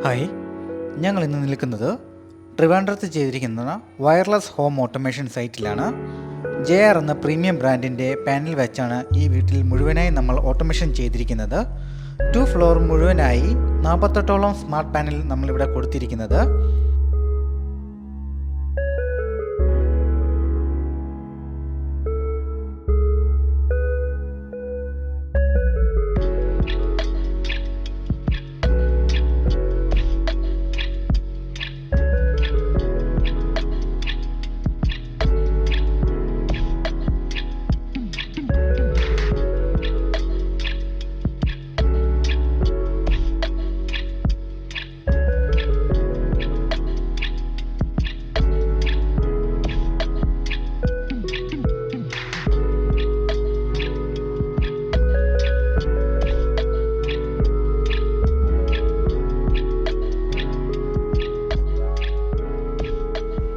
Hi, ഞങ്ങൾ ഇന്ന് നിൽക്കുന്നത് ട്രിവാൻഡ്രത്ത് ചെയ്തിരിക്കുന്ന വയർലെസ് ഹോം ഓട്ടോമേഷൻ സൈറ്റിലാണ്. JR എന്ന പ്രീമിയം ബ്രാൻഡിൻ്റെ പാനൽ വെച്ചാണ് ഈ വീട്ടിൽ മുഴുവനായി നമ്മൾ ഓട്ടോമേഷൻ ചെയ്തിരിക്കുന്നത്. 2 ഫ്ലോർ മുഴുവനായി 48ഓളം സ്മാർട്ട് പാനൽ നമ്മളിവിടെ കൊടുത്തിരിക്കുന്നത്.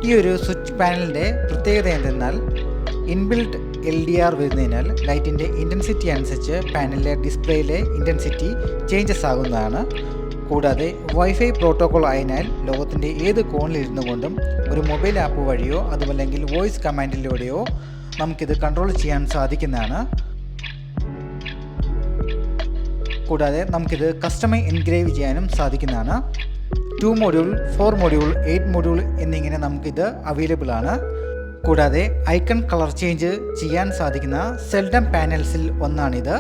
ഈ ഒരു സ്വിച്ച് പാനലിൻ്റെ പ്രത്യേകത എന്തെന്നാൽ ഇൻബിൽറ്റ് LDR വരുന്നതിനാൽ ലൈറ്റിൻ്റെ ഇൻറ്റൻസിറ്റി അനുസരിച്ച് പാനലിലെ ഡിസ്പ്ലേയിലെ ഇൻറ്റൻസിറ്റി ചേഞ്ചസ് ആകുന്നതാണ്. കൂടാതെ വൈഫൈ പ്രോട്ടോകോൾ ആയതിനാൽ ലോകത്തിൻ്റെ ഏത് കോണിലിരുന്നു കൊണ്ടും ഒരു മൊബൈൽ ആപ്പ് വഴിയോ അതുമല്ലെങ്കിൽ വോയിസ് കമാൻഡിലൂടെയോ നമുക്കിത് കൺട്രോൾ ചെയ്യാൻ സാധിക്കുന്നതാണ്. കൂടാതെ നമുക്കിത് കസ്റ്റമൈ എൻഗ്രേവ് ചെയ്യാനും സാധിക്കുന്നതാണ്. 2 മോഡ്യൂൾ, 4 മോഡ്യൂൾ, 8 മോഡ്യൂൾ എന്നിങ്ങനെ നമുക്കിത് അവൈലബിൾ ആണ്. കൂടാതെ ഐക്കൺ കളർ ചേഞ്ച് ചെയ്യാൻ സാധിക്കുന്ന സെൽഡം പാനൽസിൽ ഒന്നാണിത്.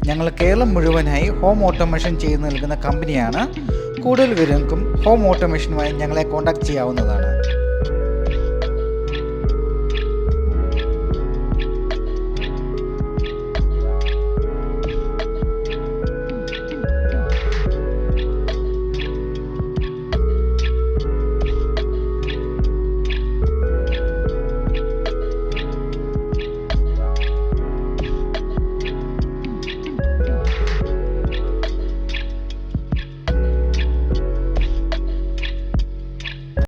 ഞങ്ങൾ കേരളം മുഴുവനായി ഹോം ഓട്ടോമേഷൻ ചെയ്ത് നൽകുന്ന കമ്പനിയാണ്. കൂടുതൽ വിവരങ്ങൾക്കും ഹോം ഓട്ടോമേഷനുമായി ഞങ്ങളെ കോൺടാക്റ്റ് ചെയ്യാവുന്നതാണ്.